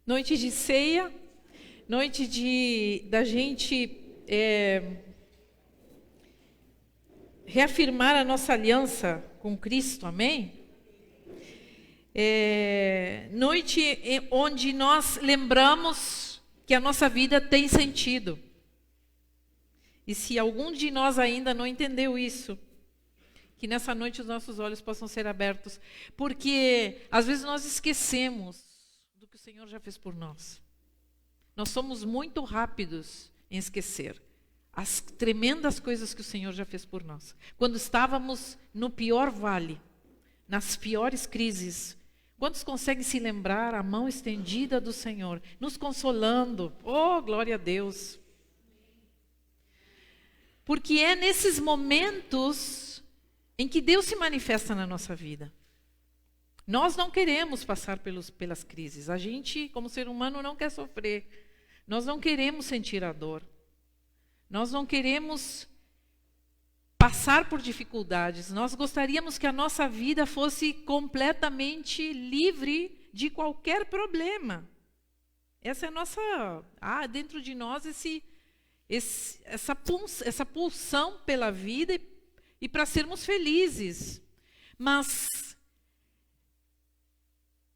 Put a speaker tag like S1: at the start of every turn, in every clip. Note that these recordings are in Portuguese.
S1: Noite de ceia, noite da gente reafirmar a nossa aliança com Cristo, amém? Noite onde nós lembramos que a nossa vida tem sentido. E se algum de nós ainda não entendeu isso, que nessa noite os nossos olhos possam ser abertos, porque às vezes nós esquecemos do que o Senhor já fez por nós. Nós somos muito rápidos em esquecer as tremendas coisas que o Senhor já fez por nós. Quando estávamos no pior vale, nas piores crises, quantos conseguem se lembrar a mão estendida do Senhor, nos consolando? Oh, glória a Deus! Porque é nesses momentos em que Deus se manifesta na nossa vida. Nós não queremos passar pelas crises. A gente, como ser humano, não quer sofrer. Nós não queremos sentir a dor. Nós não queremos passar por dificuldades. Nós gostaríamos que a nossa vida fosse completamente livre de qualquer problema. Essa é a nossa... dentro de nós essa pulsão pela vida e para sermos felizes. Mas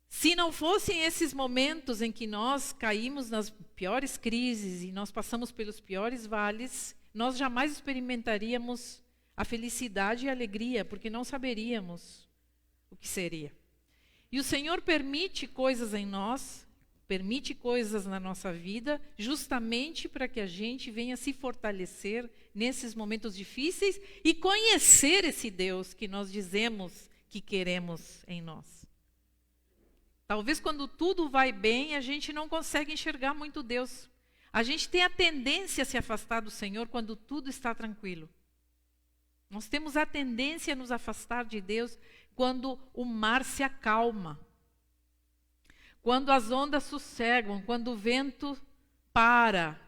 S1: se não fossem esses momentos em que nós caímos nas piores crises e nós passamos pelos piores vales, nós jamais experimentaríamos a felicidade e a alegria, porque não saberíamos o que seria. E o Senhor permite coisas em nós, permite coisas na nossa vida, justamente para que a gente venha se fortalecer nesses momentos difíceis e conhecer esse Deus que nós dizemos que queremos em nós. Talvez quando tudo vai bem, a gente não consegue enxergar muito Deus. A gente tem a tendência a se afastar do Senhor quando tudo está tranquilo. Nós temos a tendência a nos afastar de Deus quando o mar se acalma. Quando as ondas sossegam, quando o vento para,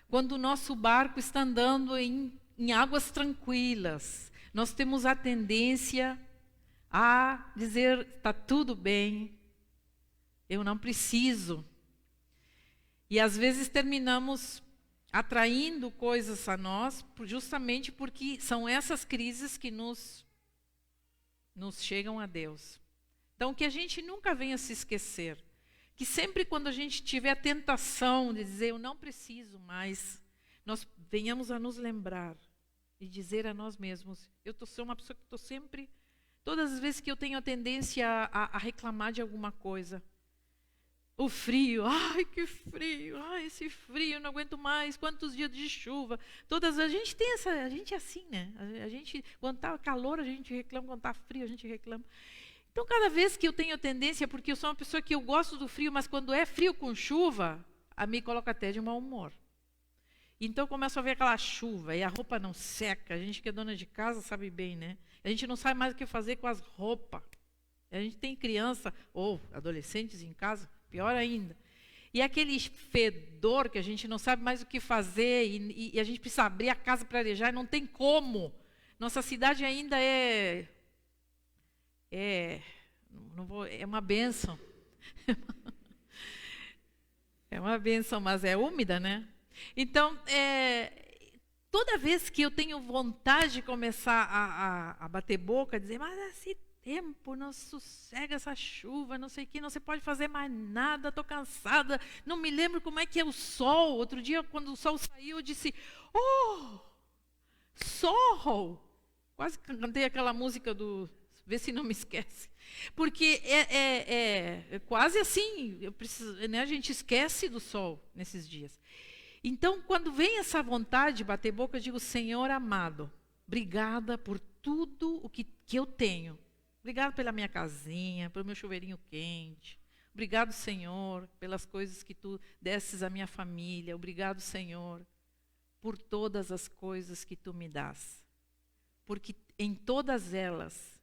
S1: quando o nosso barco está andando em águas tranquilas, nós temos a tendência a dizer, está tudo bem, eu não preciso. E às vezes terminamos atraindo coisas a nós, justamente porque são essas crises que nos chegam a Deus. Então que a gente nunca venha se esquecer, que sempre quando a gente tiver a tentação de dizer eu não preciso mais, nós venhamos a nos lembrar e dizer a nós mesmos, eu sou uma pessoa que estou sempre, todas as vezes que eu tenho a tendência a reclamar de alguma coisa, o frio, ai que frio, ai esse frio, não aguento mais, quantos dias de chuva, a gente tem a gente é assim, né? A gente, quando está calor a gente reclama, quando está frio a gente reclama. Então, cada vez que eu tenho tendência, porque eu sou uma pessoa que eu gosto do frio, mas quando é frio com chuva, a me coloca até de mau humor. Então, eu começo a ver aquela chuva e a roupa não seca. A gente que é dona de casa sabe bem, né? A gente não sabe mais o que fazer com as roupas. A gente tem criança ou adolescentes em casa, pior ainda. E aquele fedor que a gente não sabe mais o que fazer e a gente precisa abrir a casa para arejar e não tem como. Nossa cidade ainda é uma bênção. É uma bênção, mas é úmida, né? Então, toda vez que eu tenho vontade de começar a bater boca, dizer, mas esse tempo não sossega essa chuva, não sei o que, não se pode fazer mais nada, estou cansada, não me lembro como é que é o sol. Outro dia, quando o sol saiu, eu disse, oh, sol! Quase cantei aquela música do... Vê se não me esquece. Porque é quase assim, a gente esquece do sol nesses dias. Então, quando vem essa vontade de bater boca, eu digo, Senhor amado, obrigada por tudo o que eu tenho. Obrigado pela minha casinha, pelo meu chuveirinho quente. Obrigado, Senhor, pelas coisas que Tu desses à minha família. Obrigado, Senhor, por todas as coisas que Tu me dás. Porque em todas elas,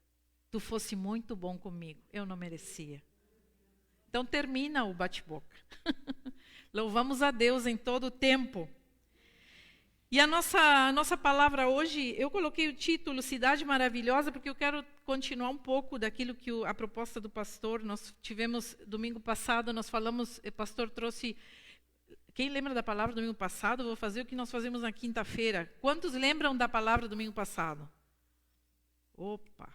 S1: Tu fosse muito bom comigo. Eu não merecia. Então termina o bate-boca. Louvamos a Deus em todo o tempo. E a nossa palavra hoje, eu coloquei o título Cidade Maravilhosa, porque eu quero continuar um pouco daquilo que a proposta do pastor, nós tivemos domingo passado, nós falamos, o pastor trouxe, quem lembra da palavra domingo passado, eu vou fazer o que nós fazemos na quinta-feira. Quantos lembram da palavra domingo passado? Opa!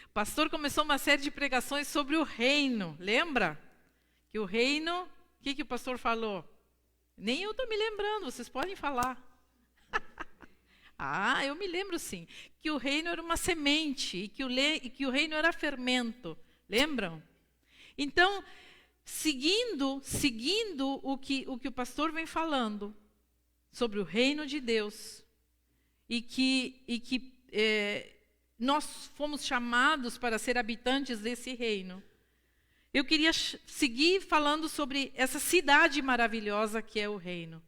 S1: O pastor começou uma série de pregações sobre o reino, lembra? Que o reino, o que o pastor falou? Nem eu estou me lembrando, vocês podem falar. Eu me lembro sim. Que o reino era uma semente e que o reino era fermento. Lembram? Então, seguindo o que o pastor vem falando sobre o reino de Deus e que nós fomos chamados para ser habitantes desse reino. Eu queria seguir falando sobre essa cidade maravilhosa que é o reino.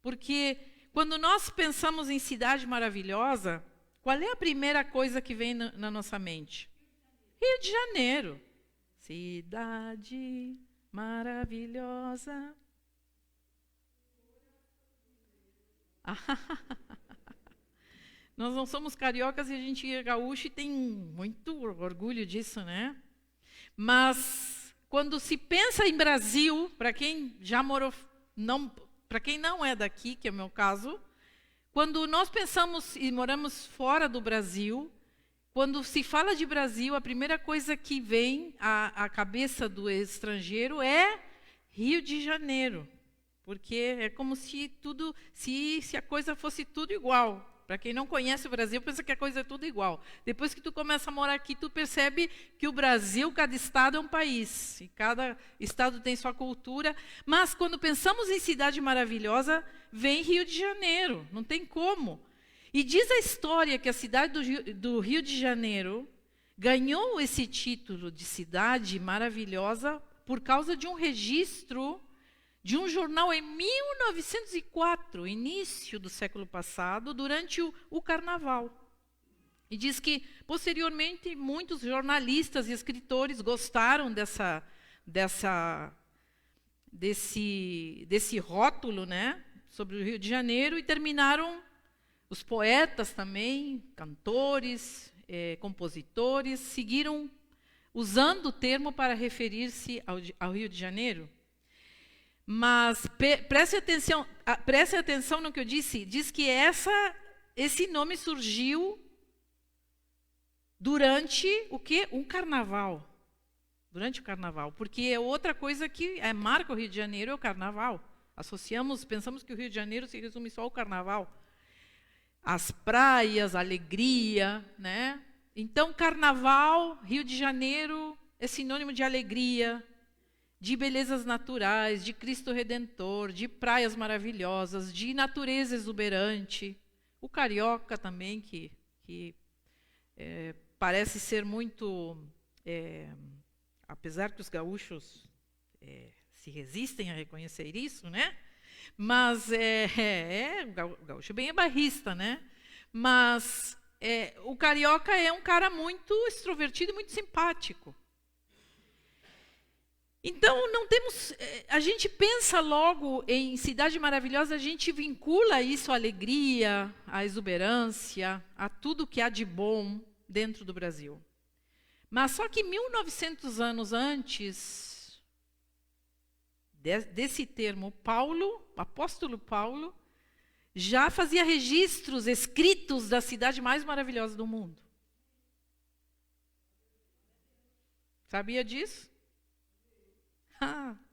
S1: Porque quando nós pensamos em cidade maravilhosa, qual é a primeira coisa que vem na nossa mente? Rio de Janeiro. Cidade maravilhosa. Nós não somos cariocas e a gente é gaúcho e tem muito orgulho disso, né? Mas quando se pensa em Brasil, para quem já morou, para quem não é daqui, que é o meu caso, quando nós pensamos e moramos fora do Brasil, quando se fala de Brasil, a primeira coisa que vem à cabeça do estrangeiro é Rio de Janeiro, porque é como se tudo, se a coisa fosse tudo igual. Para quem não conhece o Brasil, pensa que a coisa é tudo igual. Depois que tu começa a morar aqui, tu percebe que o Brasil, cada estado é um país. E cada estado tem sua cultura. Mas quando pensamos em cidade maravilhosa, vem Rio de Janeiro. Não tem como. E diz a história que a cidade do Rio de Janeiro ganhou esse título de cidade maravilhosa por causa de um registro de um jornal em 1904, início do século passado, durante o Carnaval. E diz que, posteriormente, muitos jornalistas e escritores gostaram desse rótulo, né, sobre o Rio de Janeiro, e terminaram, os poetas também, cantores, compositores, seguiram usando o termo para referir-se ao Rio de Janeiro. Mas preste atenção no que eu disse. Diz que esse nome surgiu durante o quê? Um carnaval. Durante o carnaval. Porque é outra coisa que marca o Rio de Janeiro, é o carnaval. Pensamos que o Rio de Janeiro se resume só ao carnaval. As praias, a alegria, né? Então, carnaval, Rio de Janeiro é sinônimo de alegria, de belezas naturais, de Cristo Redentor, de praias maravilhosas, de natureza exuberante. O carioca também, que parece ser muito... apesar que os gaúchos se resistem a reconhecer isso, né? Mas o gaúcho bem é bairrista, né? Mas o carioca é um cara muito extrovertido e muito simpático. Então, não temos, a gente pensa logo em cidade maravilhosa, a gente vincula isso à alegria, à exuberância, a tudo que há de bom dentro do Brasil. Mas só que 1900 anos antes desse termo, o apóstolo Paulo, já fazia registros escritos da cidade mais maravilhosa do mundo. Sabia disso?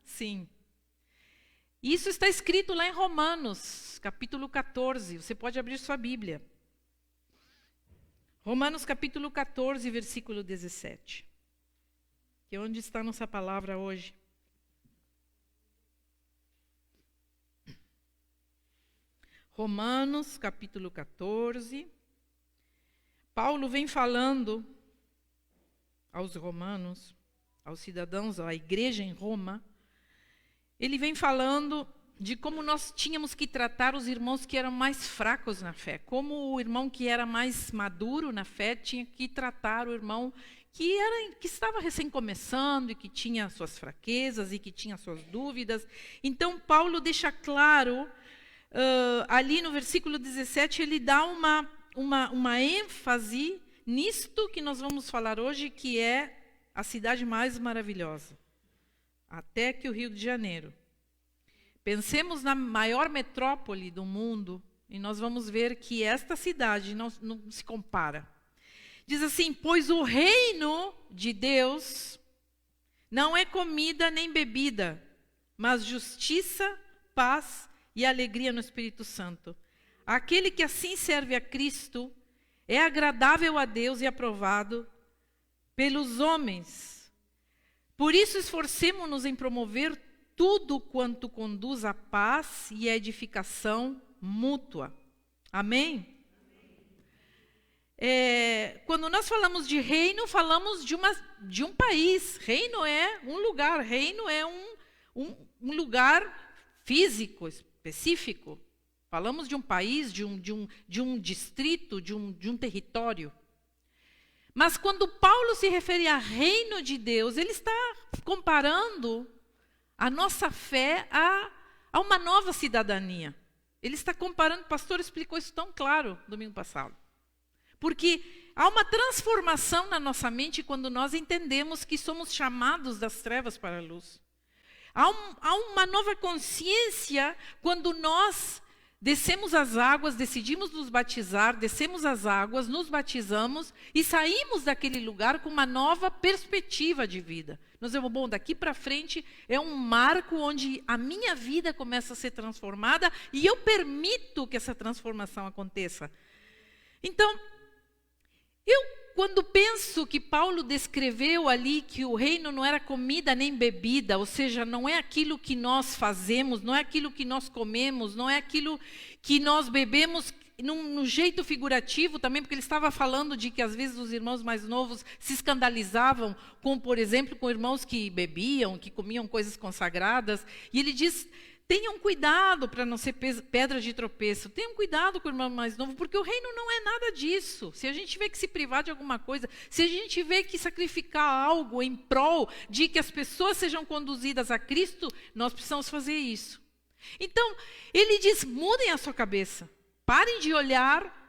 S1: Sim. Isso está escrito lá em Romanos, capítulo 14. Você pode abrir sua Bíblia. Romanos, capítulo 14, versículo 17. Que é onde está a nossa palavra hoje. Romanos, capítulo 14. Paulo vem falando aos romanos, aos cidadãos, à igreja em Roma, ele vem falando de como nós tínhamos que tratar os irmãos que eram mais fracos na fé. Como o irmão que era mais maduro na fé tinha que tratar o irmão que estava recém começando e que tinha suas fraquezas e que tinha suas dúvidas. Então, Paulo deixa claro ali no versículo 17, ele dá uma ênfase nisto que nós vamos falar hoje, que é a cidade mais maravilhosa, até que o Rio de Janeiro. Pensemos na maior metrópole do mundo e nós vamos ver que esta cidade não se compara. Diz assim: pois o reino de Deus não é comida nem bebida, mas justiça, paz e alegria no Espírito Santo. Aquele que assim serve a Cristo é agradável a Deus e aprovado pelos homens. Por isso esforcemo-nos em promover tudo quanto conduz à paz e à edificação mútua. Amém? Quando nós falamos de reino, falamos de um país. Reino é um lugar, reino é um lugar físico, específico. Falamos de um país, de um distrito, de um território. Mas quando Paulo se refere a reino de Deus, ele está comparando a nossa fé a uma nova cidadania. Ele está comparando, o pastor explicou isso tão claro domingo passado. Porque há uma transformação na nossa mente quando nós entendemos que somos chamados das trevas para a luz. Há uma nova consciência quando nós descemos as águas, decidimos nos batizar, descemos as águas, nos batizamos e saímos daquele lugar com uma nova perspectiva de vida. Nós dizemos, bom, daqui para frente é um marco onde a minha vida começa a ser transformada e eu permito que essa transformação aconteça. Então, quando penso que Paulo descreveu ali que o reino não era comida nem bebida, ou seja, não é aquilo que nós fazemos, não é aquilo que nós comemos, não é aquilo que nós bebemos num jeito figurativo também, porque ele estava falando de que às vezes os irmãos mais novos se escandalizavam com, por exemplo, com irmãos que bebiam, que comiam coisas consagradas, e ele diz: tenham cuidado para não ser pedra de tropeço. Tenham cuidado com o irmão mais novo, porque o reino não é nada disso. Se a gente tiver que se privar de alguma coisa, se a gente tiver que sacrificar algo em prol de que as pessoas sejam conduzidas a Cristo, nós precisamos fazer isso. Então, ele diz, mudem a sua cabeça. Parem de olhar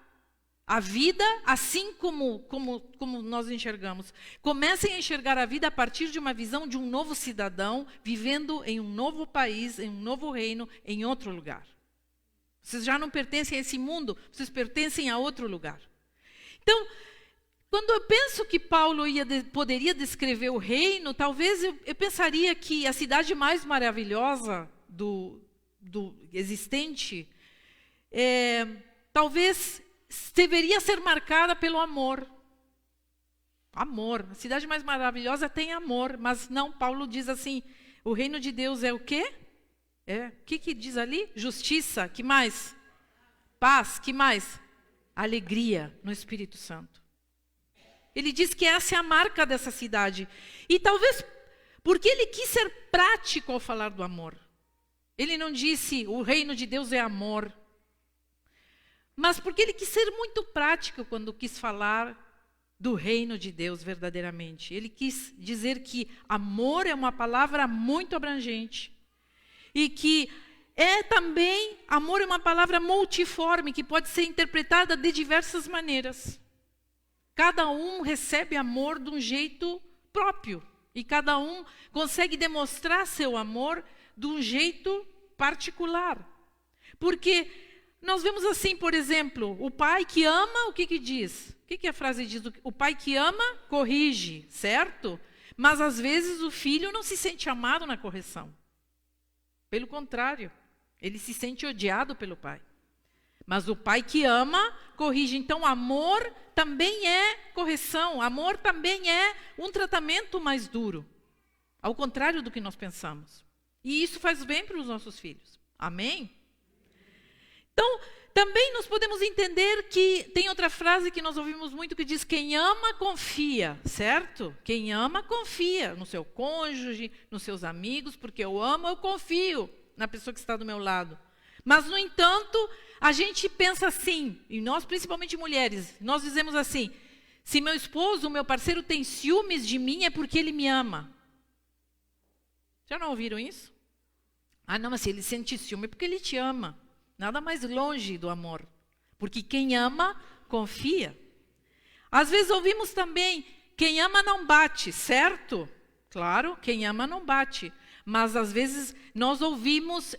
S1: a vida assim como nós enxergamos. Comecem a enxergar a vida a partir de uma visão de um novo cidadão, vivendo em um novo país, em um novo reino, em outro lugar. Vocês já não pertencem a esse mundo, vocês pertencem a outro lugar. Então, quando eu penso que Paulo poderia descrever o reino, talvez eu pensaria que a cidade mais maravilhosa do existente, talvez deveria ser marcada pelo amor. Amor. A cidade mais maravilhosa tem amor, mas não, Paulo diz assim, o reino de Deus é o quê? O que diz ali? Justiça, que mais? Paz, que mais? Alegria no Espírito Santo. Ele diz que essa é a marca dessa cidade. E talvez porque ele quis ser prático ao falar do amor. Ele não disse, o reino de Deus é amor. Mas porque ele quis ser muito prático quando quis falar do reino de Deus verdadeiramente. Ele quis dizer que amor é uma palavra muito abrangente. E que amor é uma palavra multiforme, que pode ser interpretada de diversas maneiras. Cada um recebe amor de um jeito próprio. E cada um consegue demonstrar seu amor de um jeito particular. Porque nós vemos assim, por exemplo, o pai que ama, o que diz? O que a frase diz? O pai que ama, corrige, certo? Mas às vezes o filho não se sente amado na correção. Pelo contrário, ele se sente odiado pelo pai. Mas o pai que ama, corrige. Então, amor também é correção. Amor também é um tratamento mais duro. Ao contrário do que nós pensamos. E isso faz bem para os nossos filhos. Amém? Então, também nós podemos entender que tem outra frase que nós ouvimos muito que diz, quem ama, confia, certo? Quem ama, confia no seu cônjuge, nos seus amigos, porque eu amo, eu confio na pessoa que está do meu lado. Mas, no entanto, a gente pensa assim, e nós, principalmente mulheres, nós dizemos assim, se meu esposo, meu parceiro tem ciúmes de mim, é porque ele me ama. Já não ouviram isso? Ah, não, mas se ele sente ciúme é porque ele te ama. Nada mais longe do amor. Porque quem ama, confia. Às vezes ouvimos também, quem ama não bate, certo? Claro, quem ama não bate. Mas às vezes nós ouvimos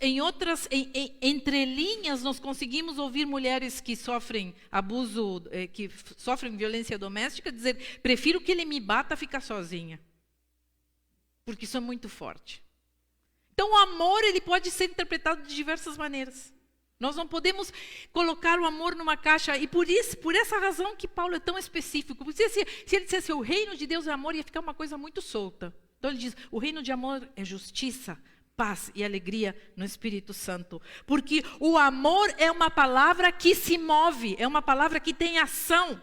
S1: entre linhas, nós conseguimos ouvir mulheres que sofrem abuso, que sofrem violência doméstica, dizer, prefiro que ele me bata a ficar sozinha. Porque isso é muito forte. Então o amor, ele pode ser interpretado de diversas maneiras. Nós não podemos colocar o amor numa caixa, e por essa razão que Paulo é tão específico. Porque se ele dissesse o reino de Deus é amor, ia ficar uma coisa muito solta. Então ele diz, o reino de amor é justiça, paz e alegria no Espírito Santo. Porque o amor é uma palavra que se move, é uma palavra que tem ação.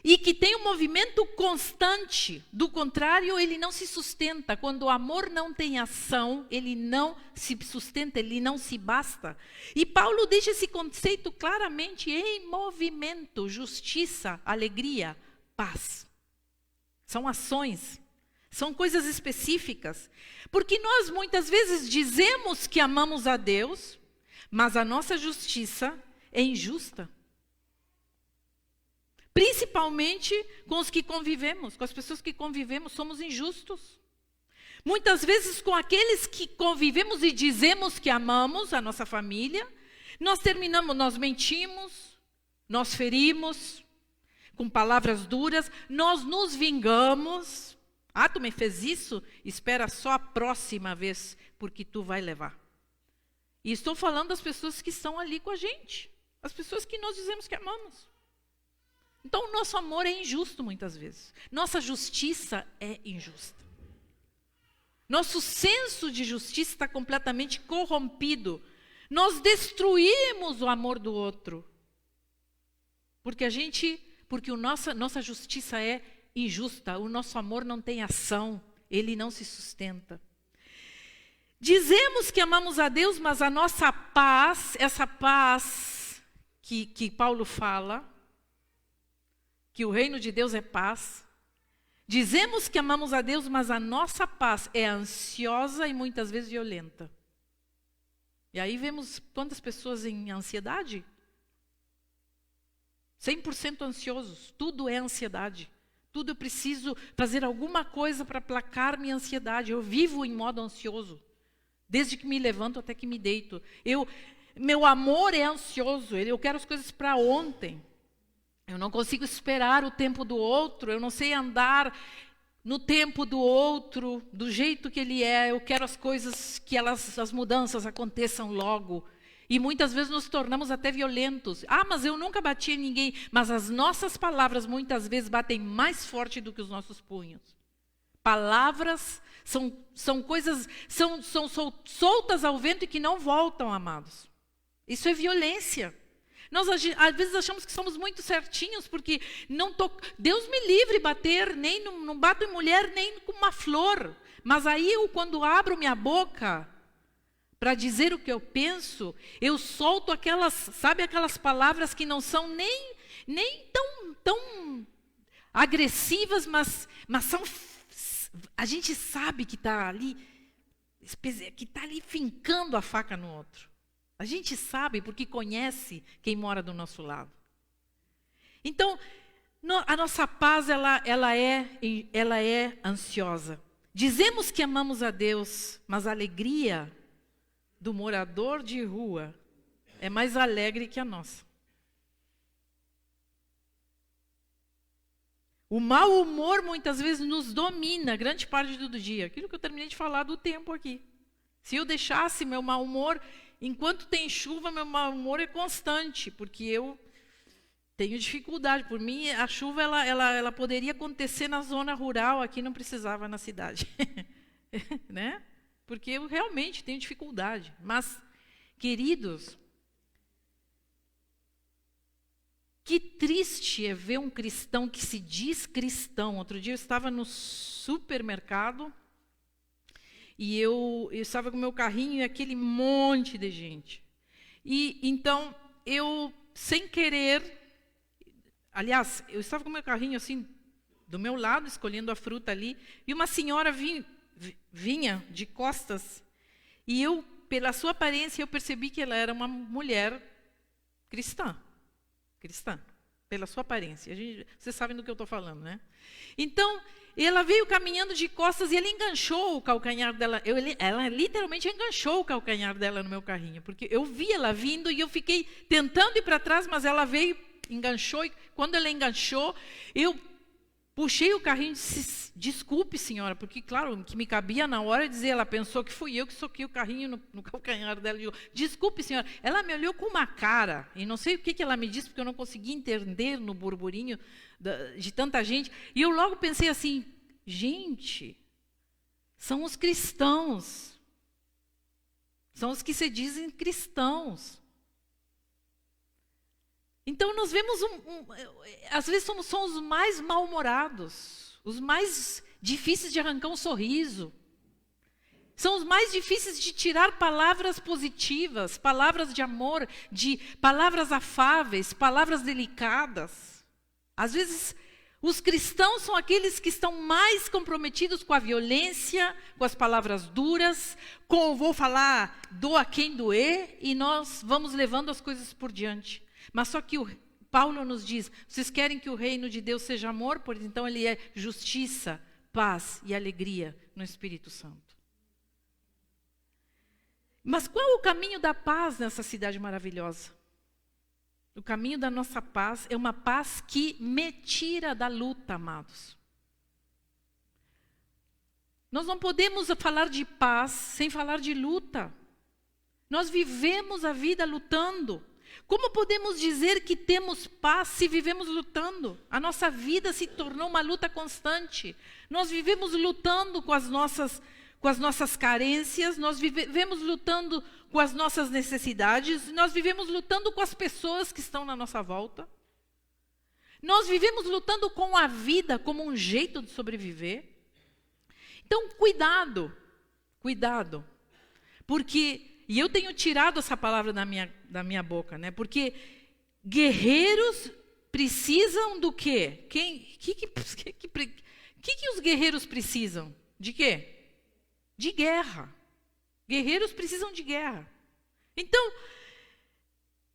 S1: E que tem um movimento constante. Do contrário, ele não se sustenta. Quando o amor não tem ação, ele não se sustenta, ele não se basta. E Paulo deixa esse conceito claramente em movimento. Justiça, alegria, paz. São ações. São coisas específicas. Porque nós muitas vezes dizemos que amamos a Deus, mas a nossa justiça é injusta. Principalmente com os que convivemos, com as pessoas que convivemos, somos injustos. Muitas vezes com aqueles que convivemos e dizemos que amamos a nossa família, nós mentimos, nós ferimos com palavras duras, nós nos vingamos. Ah, tu me fez isso? Espera só a próxima vez, porque tu vai levar. E estou falando das pessoas que estão ali com a gente, as pessoas que nós dizemos que amamos. Então, o nosso amor é injusto muitas vezes. Nossa justiça é injusta. Nosso senso de justiça está completamente corrompido. Nós destruímos o amor do outro. Porque nossa justiça é injusta. O nosso amor não tem ação. Ele não se sustenta. Dizemos que amamos a Deus, mas a nossa paz, essa paz que Paulo fala, que o reino de Deus é paz. Dizemos que amamos a Deus, mas a nossa paz é ansiosa e muitas vezes violenta. E aí vemos quantas pessoas em ansiedade? 100% ansiosos. Tudo é ansiedade. Tudo eu preciso fazer alguma coisa para aplacar minha ansiedade. Eu vivo em modo ansioso. Desde que me levanto até que me deito. Meu amor é ansioso. Eu quero as coisas para ontem. Eu não consigo esperar o tempo do outro, eu não sei andar no tempo do outro, do jeito que ele é. Eu quero as coisas, as mudanças aconteçam logo. E muitas vezes nos tornamos até violentos. Ah, mas eu nunca bati em ninguém. Mas as nossas palavras muitas vezes batem mais forte do que os nossos punhos. Palavras são coisas, são soltas ao vento e que não voltam, amados. Isso é violência. Nós às vezes achamos que somos muito certinhos, porque Deus me livre bater, não bato em mulher nem com uma flor. Mas aí quando abro minha boca para dizer o que eu penso, eu solto aquelas palavras que não são nem tão agressivas, mas são, a gente sabe que está ali fincando a faca no outro. A gente sabe porque conhece quem mora do nosso lado. Então, a nossa paz ela é ansiosa. Dizemos que amamos a Deus, mas a alegria do morador de rua é mais alegre que a nossa. O mau humor muitas vezes nos domina grande parte do dia. Aquilo que eu terminei de falar do tempo aqui. Se eu deixasse meu mau humor, enquanto tem chuva, meu mau humor é constante, porque eu tenho dificuldade. Por mim, a chuva ela poderia acontecer na zona rural, aqui não precisava na cidade. Né? Porque eu realmente tenho dificuldade. Mas, queridos, que triste é ver um cristão que se diz cristão. Outro dia eu estava no supermercado e eu estava com o meu carrinho e aquele monte de gente. E então eu, sem querer, aliás, eu estava com o meu carrinho assim, do meu lado, escolhendo a fruta ali, e uma senhora vinha de costas, e eu pela sua aparência, eu percebi que ela era uma mulher cristã. Cristã, pela sua aparência. Vocês sabem do que eu estou falando, né? Então, ela veio caminhando de costas e ele enganchou o calcanhar dela. Ela literalmente enganchou o calcanhar dela no meu carrinho. Porque eu vi ela vindo e eu fiquei tentando ir para trás, mas ela veio, enganchou. E quando ela enganchou, eu puxei o carrinho e disse, desculpe, senhora. Porque, claro, o que me cabia na hora é dizer, ela pensou que fui eu que soquei o carrinho no calcanhar dela. E eu, desculpe, senhora. Ela me olhou com uma cara. E não sei o que ela me disse, porque eu não consegui entender no burburinho de tanta gente. E eu logo pensei assim, gente, são os cristãos. São os que se dizem cristãos. Então nós vemos, às vezes somos os mais mal-humorados, os mais difíceis de arrancar um sorriso. São os mais difíceis de tirar palavras positivas, palavras de amor, de palavras afáveis, palavras delicadas. Às vezes, os cristãos são aqueles que estão mais comprometidos com a violência, com as palavras duras, com vou falar, doa quem doer, e nós vamos levando as coisas por diante. Mas só que Paulo nos diz, vocês querem que o reino de Deus seja amor? Pois então ele é justiça, paz e alegria no Espírito Santo. Mas qual é o caminho da paz nessa cidade maravilhosa? O caminho da nossa paz é uma paz que me tira da luta, amados. Nós não podemos falar de paz sem falar de luta. Nós vivemos a vida lutando. Como podemos dizer que temos paz se vivemos lutando? A nossa vida se tornou uma luta constante. Nós vivemos lutando com as nossas carências, nós vivemos lutando com as nossas necessidades, nós vivemos lutando com as pessoas que estão na nossa volta. Nós vivemos lutando com a vida como um jeito de sobreviver. Então, cuidado, porque, e eu tenho tirado essa palavra da minha boca, né? Porque guerreiros precisam do quê? Que os guerreiros precisam? De quê? De guerra. Guerreiros precisam de guerra. Então,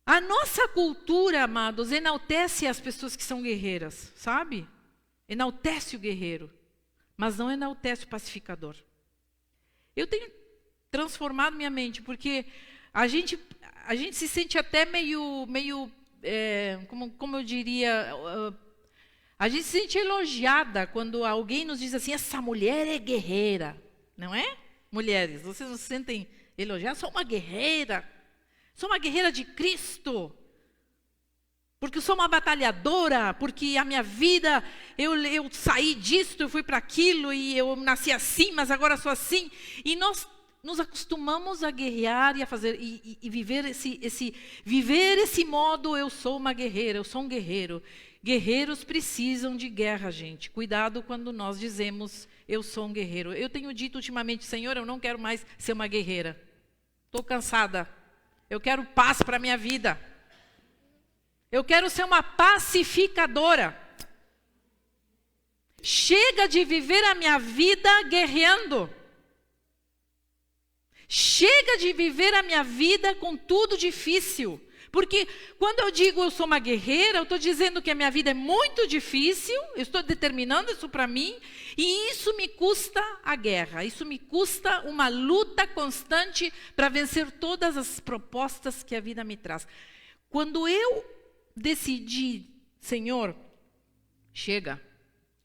S1: a nossa cultura, amados, enaltece as pessoas que são guerreiras, sabe? Enaltece o guerreiro, mas não enaltece o pacificador. Eu tenho transformado minha mente, porque a gente se sente até meio como eu diria, a gente se sente elogiada quando alguém nos diz assim, essa mulher é guerreira. Não é? Mulheres, vocês não se sentem elogiadas? Sou uma guerreira de Cristo, porque eu sou uma batalhadora, porque a minha vida, eu saí disso, eu fui para aquilo, e eu nasci assim, mas agora sou assim. E nós nos acostumamos a guerrear e a fazer, e viver esse modo, eu sou uma guerreira, eu sou um guerreiro. Guerreiros precisam de guerra, gente. Cuidado quando nós dizemos, eu sou um guerreiro. Eu tenho dito ultimamente, Senhor, eu não quero mais ser uma guerreira. Estou cansada. Eu quero paz para a minha vida. Eu quero ser uma pacificadora. Chega de viver a minha vida guerreando. Chega de viver a minha vida com tudo difícil. Porque quando eu digo eu sou uma guerreira, eu estou dizendo que a minha vida é muito difícil, eu estou determinando isso para mim, e isso me custa a guerra, isso me custa uma luta constante para vencer todas as propostas que a vida me traz. Quando eu decidi, Senhor, chega,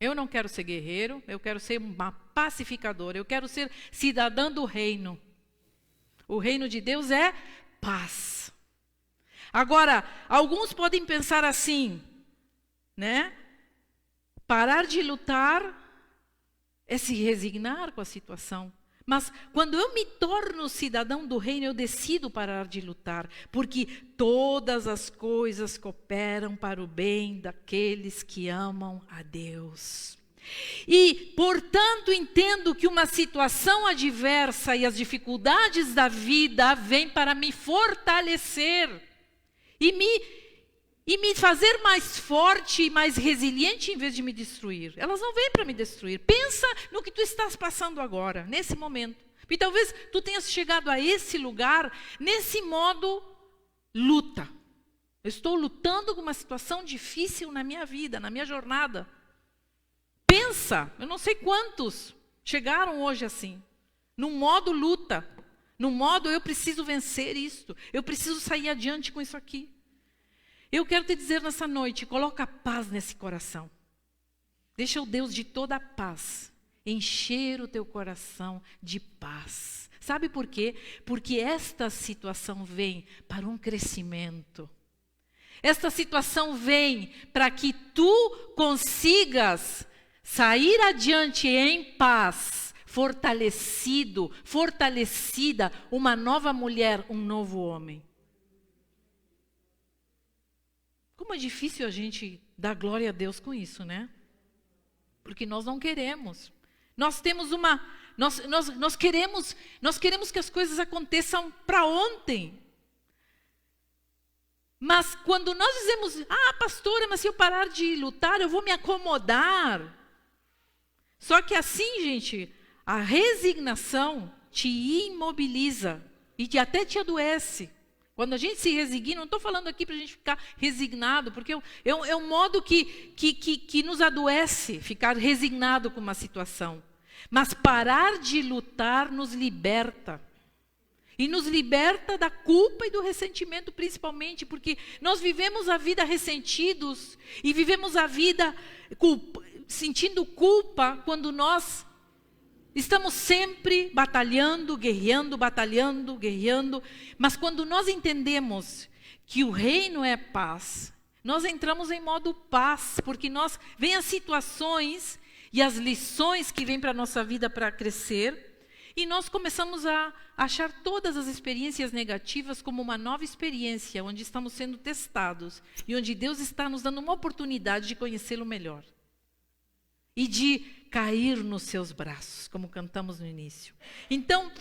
S1: eu não quero ser guerreiro, eu quero ser uma pacificadora, eu quero ser cidadã do reino. O reino de Deus é paz. Agora, alguns podem pensar assim, né? Parar de lutar é se resignar com a situação. Mas quando eu me torno cidadão do reino, eu decido parar de lutar, porque todas as coisas cooperam para o bem daqueles que amam a Deus. E, portanto, entendo que uma situação adversa e as dificuldades da vida vêm para me fortalecer. E me fazer mais forte e mais resiliente em vez de me destruir. Elas não vêm para me destruir. Pensa no que tu estás passando agora, nesse momento. E talvez tu tenhas chegado a esse lugar nesse modo luta. Eu estou lutando com uma situação difícil na minha vida, na minha jornada. Pensa, eu não sei quantos chegaram hoje assim, num modo luta, num modo eu preciso vencer isto, eu preciso sair adiante com isso aqui. Eu quero te dizer nessa noite, coloca paz nesse coração. Deixa o Deus de toda a paz encher o teu coração de paz. Sabe por quê? Porque esta situação vem para um crescimento. Esta situação vem para que tu consigas sair adiante em paz, fortalecida, uma nova mulher, um novo homem. Como é difícil a gente dar glória a Deus com isso, né? Porque nós não queremos. Nós temos nós queremos que as coisas aconteçam para ontem. Mas quando nós dizemos, pastora, mas se eu parar de lutar, eu vou me acomodar. Só que assim, gente, a resignação te imobiliza e até te adoece. Quando a gente se resigna, não estou falando aqui para a gente ficar resignado, porque é um modo que nos adoece, ficar resignado com uma situação. Mas parar de lutar nos liberta. E nos liberta da culpa e do ressentimento, principalmente, porque nós vivemos a vida ressentidos e vivemos a vida sentindo culpa quando nós estamos sempre batalhando, guerreando, mas quando nós entendemos que o reino é paz, nós entramos em modo paz, porque vem as situações e as lições que vêm para a nossa vida para crescer, e nós começamos a achar todas as experiências negativas como uma nova experiência, onde estamos sendo testados, e onde Deus está nos dando uma oportunidade de conhecê-lo melhor. E de cair nos seus braços, como cantamos no início. Então,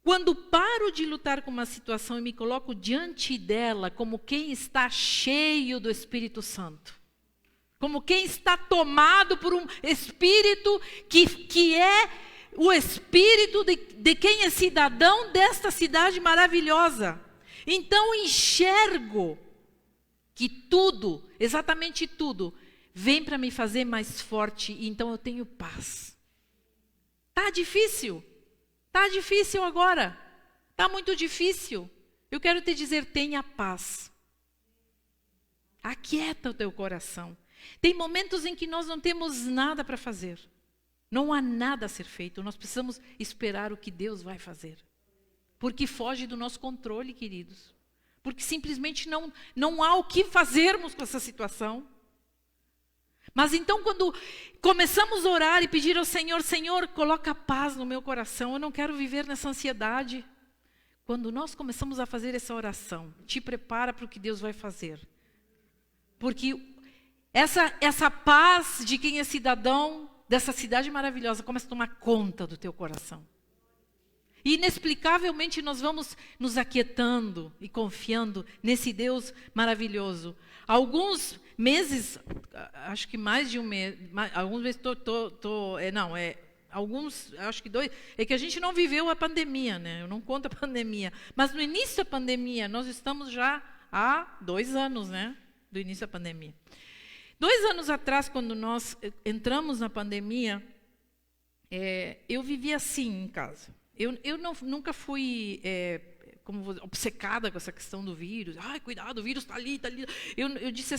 S1: quando paro de lutar com uma situação e me coloco diante dela como quem está cheio do Espírito Santo, como quem está tomado por um Espírito que é o Espírito de quem é cidadão desta cidade maravilhosa. Então, enxergo que tudo, exatamente tudo, vem para me fazer mais forte, e então eu tenho paz. Tá difícil agora. Tá muito difícil. Eu quero te dizer, tenha paz. Aquieta o teu coração. Tem momentos em que nós não temos nada para fazer. Não há nada a ser feito. Nós precisamos esperar o que Deus vai fazer. Porque foge do nosso controle, queridos. Porque simplesmente não há o que fazermos com essa situação. Mas então quando começamos a orar e pedir ao Senhor, Senhor, coloca paz no meu coração, eu não quero viver nessa ansiedade. Quando nós começamos a fazer essa oração, te prepara para o que Deus vai fazer. Porque essa paz de quem é cidadão dessa cidade maravilhosa começa a tomar conta do teu coração. E inexplicavelmente nós vamos nos aquietando e confiando nesse Deus maravilhoso. Alguns meses, acho que mais de um mês, alguns meses alguns, acho que 2, é que a gente não viveu a pandemia, né? Eu não conto a pandemia. Mas no início da pandemia, nós estamos já há 2 anos, né? Do início da pandemia. 2 anos atrás, quando nós entramos na pandemia, eu vivia assim em casa. Eu nunca fui obcecada com essa questão do vírus. Ai, cuidado, o vírus está ali, está ali. Eu disse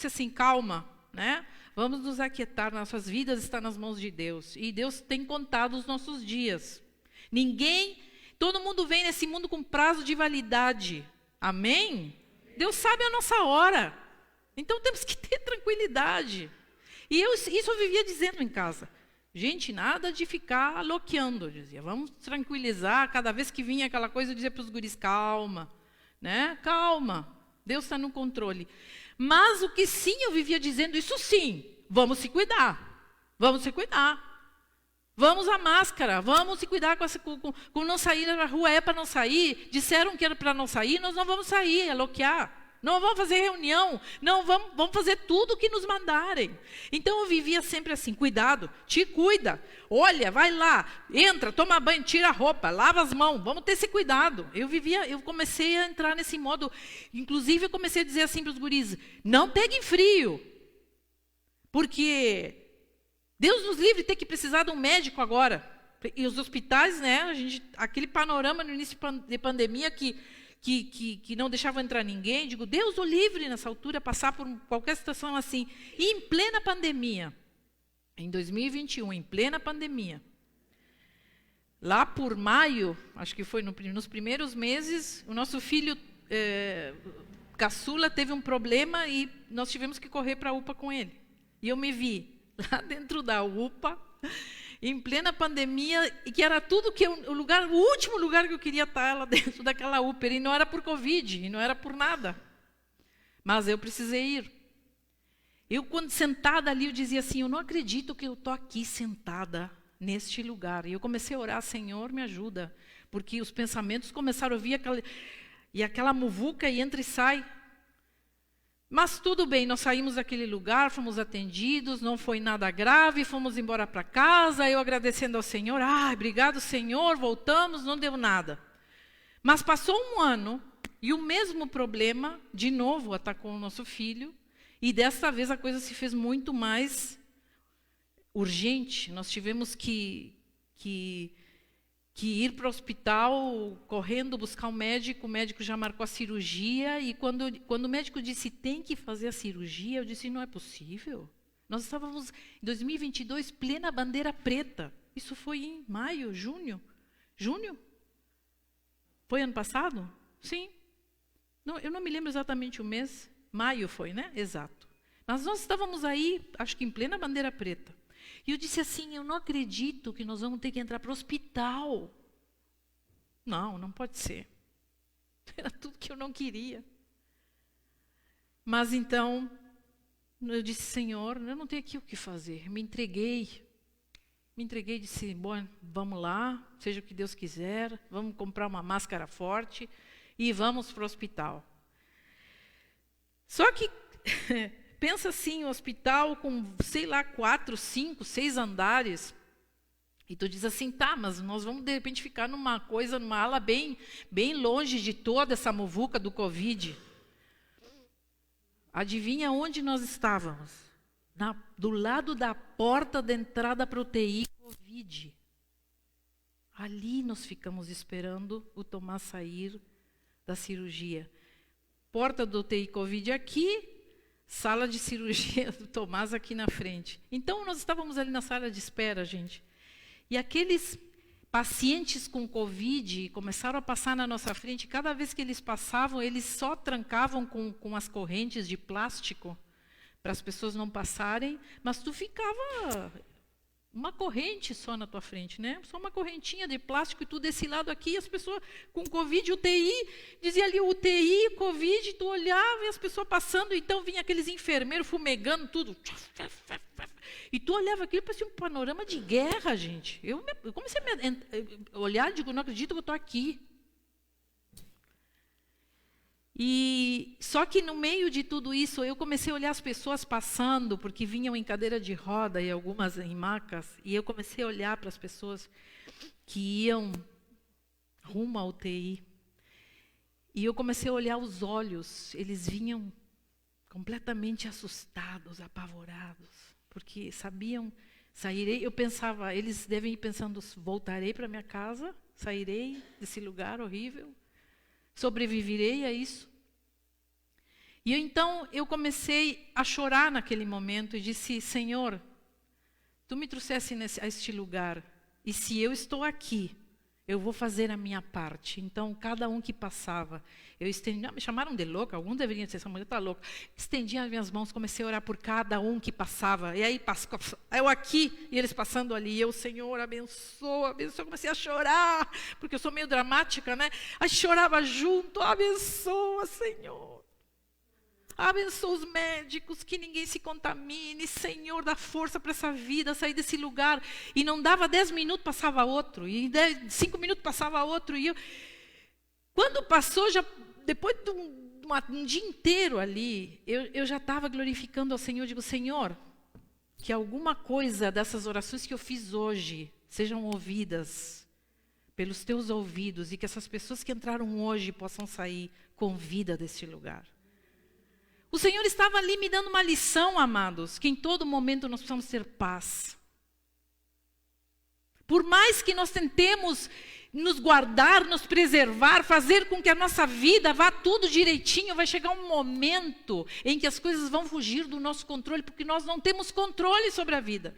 S1: assim, calma, né? Vamos nos aquietar, nossas vidas estão nas mãos de Deus. E Deus tem contado os nossos dias. Todo mundo vem nesse mundo com prazo de validade. Amém? Deus sabe a nossa hora. Então temos que ter tranquilidade. E isso eu vivia dizendo em casa. Gente, nada de ficar loqueando, eu dizia. Vamos tranquilizar. Cada vez que vinha aquela coisa, eu dizia para os guris, calma, né? Calma, Deus está no controle. Mas o que sim, eu vivia dizendo, isso sim, vamos se cuidar. Vamos se cuidar. Vamos à máscara, vamos se cuidar com não sair na rua, é para não sair. Disseram que era para não sair, nós não vamos sair, é loquear. Não vamos fazer reunião. Não vamos fazer tudo o que nos mandarem. Então eu vivia sempre assim, cuidado, te cuida. Olha, vai lá, entra, toma banho, tira a roupa, lava as mãos. Vamos ter esse cuidado. Eu comecei a entrar nesse modo. Inclusive eu comecei a dizer assim para os guris, não peguem frio. Porque Deus nos livre de ter que precisar de um médico agora. E os hospitais, né, aquele panorama no início de pandemia que não deixava entrar ninguém, digo, Deus o livre nessa altura, passar por qualquer situação assim. E em plena pandemia, em 2021, em plena pandemia, lá por maio, acho que foi nos primeiros meses, o nosso filho caçula teve um problema e nós tivemos que correr para a UPA com ele. E eu me vi lá dentro da UPA, em plena pandemia, e que era tudo que o último lugar que eu queria estar lá dentro daquela UPA, e não era por Covid, e não era por nada. Mas eu precisei ir. Eu, quando sentada ali, eu dizia assim, eu não acredito que eu estou aqui sentada neste lugar. E eu comecei a orar, Senhor, me ajuda. Porque os pensamentos começaram a vir, aquela muvuca e entra e sai. Mas tudo bem, nós saímos daquele lugar, fomos atendidos, não foi nada grave, fomos embora para casa, eu agradecendo ao Senhor, obrigado Senhor, voltamos, não deu nada. Mas passou um ano e o mesmo problema, de novo, atacou o nosso filho, e desta vez a coisa se fez muito mais urgente. Nós tivemos que ir para o hospital, correndo, buscar o médico já marcou a cirurgia, e quando o médico disse, tem que fazer a cirurgia, eu disse, não é possível. Nós estávamos em 2022, plena bandeira preta. Isso foi em maio, junho? Junho? Foi ano passado? Sim. Não, eu não me lembro exatamente o mês. Maio foi, né? Exato. Mas nós estávamos aí, acho que em plena bandeira preta. E eu disse assim, eu não acredito que nós vamos ter que entrar para o hospital. Não pode ser. Era tudo que eu não queria. Mas então, eu disse, Senhor, eu não tenho aqui o que fazer. Me entreguei, disse, bom, vamos lá, seja o que Deus quiser, vamos comprar uma máscara forte e vamos para o hospital. Só que... Pensa assim, um hospital com, 4, 5, 6 andares. E tu diz assim, tá, mas nós vamos de repente ficar numa ala bem longe de toda essa muvuca do Covid. Adivinha onde nós estávamos? Do lado da porta da entrada para o UTI Covid. Ali nós ficamos esperando o Tomás sair da cirurgia. Porta do UTI Covid aqui, sala de cirurgia do Tomás aqui na frente. Então, nós estávamos ali na sala de espera, gente. E aqueles pacientes com Covid começaram a passar na nossa frente. Cada vez que eles passavam, eles só trancavam com as correntes de plástico para as pessoas não passarem. Mas tu ficava uma corrente só na tua frente, né? Só uma correntinha de plástico e tu desse lado aqui, as pessoas com Covid, UTI, dizia ali UTI, Covid, tu olhava e as pessoas passando, então vinha aqueles enfermeiros fumegando tudo. E tu olhava aquilo, parecia um panorama de guerra, gente. Eu comecei a olhar e digo, não acredito que eu estou aqui. E só que no meio de tudo isso, eu comecei a olhar as pessoas passando, porque vinham em cadeira de roda e algumas em macas, e eu comecei a olhar para as pessoas que iam rumo à UTI. E eu comecei a olhar os olhos, eles vinham completamente assustados, apavorados, porque sabiam, sairei, eu pensava, eles devem ir pensando, voltarei para minha casa, sairei desse lugar horrível, sobreviverei a isso. E então eu comecei a chorar naquele momento e disse, Senhor, tu me trouxesse a este lugar, e se eu estou aqui, eu vou fazer a minha parte. Então, cada um que passava, eu estendia, me chamaram de louca, alguns deveriam dizer, essa mulher está louca. Estendia as minhas mãos, comecei a orar por cada um que passava. E aí, eu aqui, e eles passando ali. E eu, Senhor, abençoa, abençoa. Comecei a chorar, porque eu sou meio dramática, né? Aí chorava junto, abençoa, Senhor. Abençoa os médicos, que ninguém se contamine. Senhor, dá força para essa vida, sair desse lugar. E não dava 10 minutos, passava outro. E 5 minutos, passava outro. E eu, quando passou, já depois um dia inteiro ali, eu já estava glorificando ao Senhor. Eu digo, Senhor, que alguma coisa dessas orações que eu fiz hoje sejam ouvidas pelos teus ouvidos e que essas pessoas que entraram hoje possam sair com vida deste lugar. O Senhor estava ali me dando uma lição, amados, que em todo momento nós precisamos ter paz. Por mais que nós tentemos nos guardar, nos preservar, fazer com que a nossa vida vá tudo direitinho, vai chegar um momento em que as coisas vão fugir do nosso controle, porque nós não temos controle sobre a vida.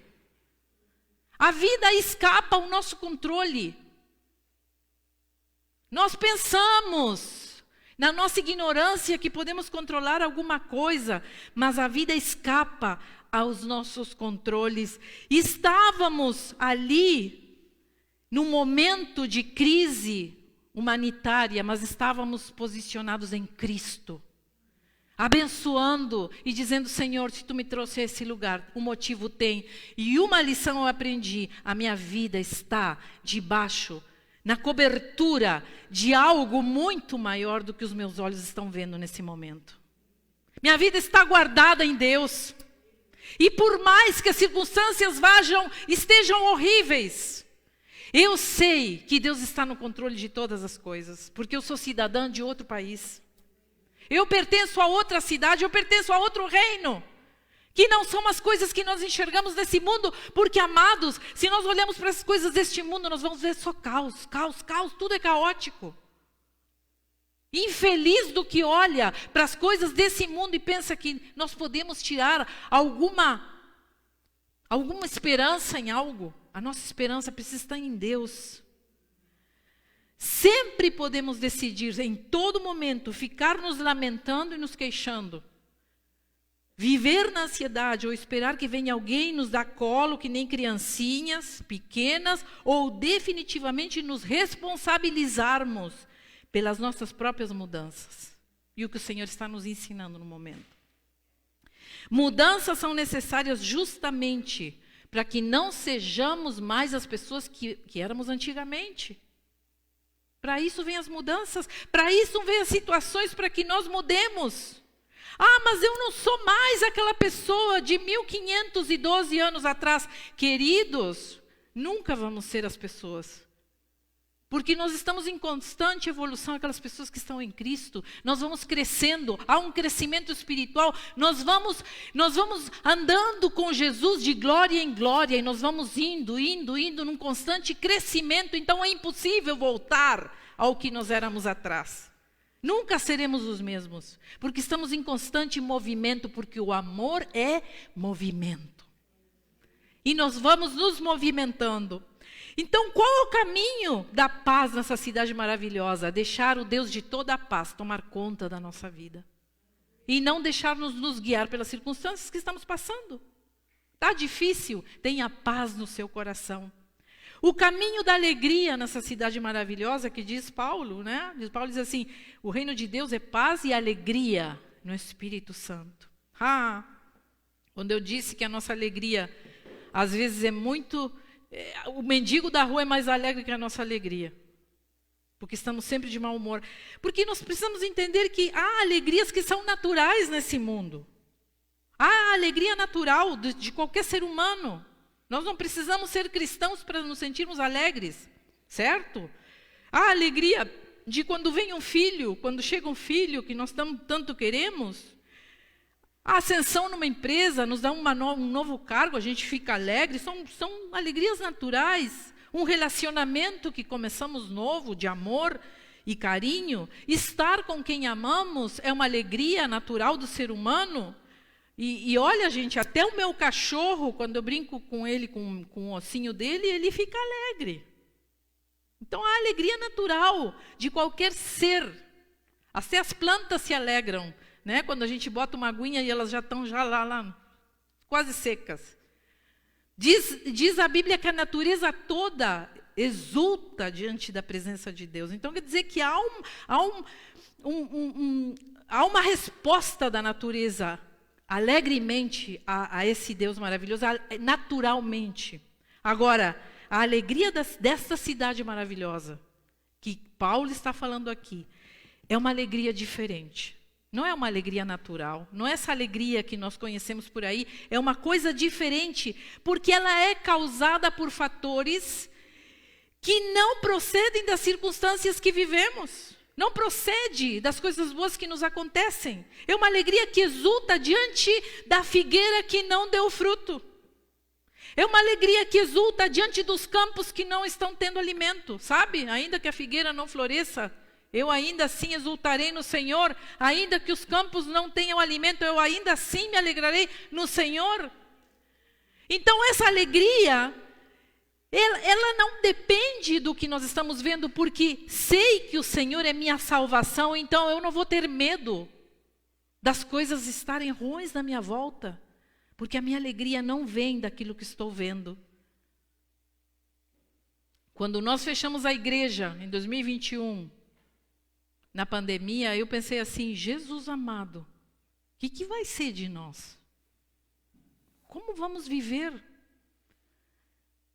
S1: A vida escapa ao nosso controle. Nós pensamos, na nossa ignorância, que podemos controlar alguma coisa, mas a vida escapa aos nossos controles. Estávamos ali num momento de crise humanitária, mas estávamos posicionados em Cristo, abençoando e dizendo, Senhor, se tu me trouxe a esse lugar, um motivo tem. E uma lição eu aprendi, a minha vida está debaixo, na cobertura de algo muito maior do que os meus olhos estão vendo nesse momento. Minha vida está guardada em Deus. E por mais que as circunstâncias estejam horríveis, eu sei que Deus está no controle de todas as coisas, porque eu sou cidadã de outro país. Eu pertenço a outra cidade, eu pertenço a outro reino, que não são as coisas que nós enxergamos nesse mundo, porque, amados, se nós olhamos para as coisas deste mundo, nós vamos ver só caos, caos, caos, tudo é caótico. Infeliz do que olha para as coisas desse mundo e pensa que nós podemos tirar alguma esperança em algo. A nossa esperança precisa estar em Deus. Sempre podemos decidir, em todo momento, ficar nos lamentando e nos queixando. Viver na ansiedade ou esperar que venha alguém nos dar colo, que nem criancinhas pequenas, ou definitivamente nos responsabilizarmos pelas nossas próprias mudanças. E o que o Senhor está nos ensinando no momento. Mudanças são necessárias justamente para que não sejamos mais as pessoas que éramos antigamente. Para isso vêm as mudanças, para isso vêm as situações para que nós mudemos. Ah, mas eu não sou mais aquela pessoa de 1512 anos atrás. Queridos, nunca vamos ser as pessoas. Porque nós estamos em constante evolução, aquelas pessoas que estão em Cristo. Nós vamos crescendo, há um crescimento espiritual. Nós vamos andando com Jesus de glória em glória. E nós vamos indo num constante crescimento. Então é impossível voltar ao que nós éramos atrás. Nunca seremos os mesmos. Porque estamos em constante movimento, porque o amor é movimento. E nós vamos nos movimentando. Então, qual é o caminho da paz nessa cidade maravilhosa? Deixar o Deus de toda a paz tomar conta da nossa vida. E não deixar-nos nos guiar pelas circunstâncias que estamos passando. Está difícil? Tenha paz no seu coração. O caminho da alegria nessa cidade maravilhosa que diz Paulo, né? Paulo diz assim, o reino de Deus é paz e alegria no Espírito Santo. Quando eu disse que a nossa alegria, às vezes é muito... O mendigo da rua é mais alegre que a nossa alegria. Porque estamos sempre de mau humor. Porque nós precisamos entender que há alegrias que são naturais nesse mundo. Há alegria natural de qualquer ser humano. Nós não precisamos ser cristãos para nos sentirmos alegres. Certo? Há alegria de quando vem um filho, quando chega um filho que nós tanto queremos. A ascensão numa empresa nos dá um novo cargo, a gente fica alegre, são alegrias naturais. Um relacionamento que começamos novo, de amor e carinho. Estar com quem amamos é uma alegria natural do ser humano. E olha, gente, até o meu cachorro, quando eu brinco com ele, com o ossinho dele, ele fica alegre. Então, há alegria natural de qualquer ser. Até as plantas se alegram. Né? Quando a gente bota uma aguinha e elas já estão lá, quase secas. Diz a Bíblia que a natureza toda exulta diante da presença de Deus. Então, quer dizer que há uma resposta da natureza alegremente a esse Deus maravilhoso, naturalmente. Agora, a alegria desta cidade maravilhosa, que Paulo está falando aqui, é uma alegria diferente. Não é uma alegria natural, não é essa alegria que nós conhecemos por aí, é uma coisa diferente, porque ela é causada por fatores que não procedem das circunstâncias que vivemos, não procede das coisas boas que nos acontecem. É uma alegria que exulta diante da figueira que não deu fruto. É uma alegria que exulta diante dos campos que não estão tendo alimento, sabe? Ainda que a figueira não floresça, eu ainda assim exultarei no Senhor, ainda que os campos não tenham alimento, eu ainda assim me alegrarei no Senhor. Então essa alegria, ela não depende do que nós estamos vendo, porque sei que o Senhor é minha salvação, então eu não vou ter medo das coisas estarem ruins na minha volta, porque a minha alegria não vem daquilo que estou vendo. Quando nós fechamos a igreja em 2021, na pandemia, eu pensei assim, Jesus amado, o que vai ser de nós? Como vamos viver?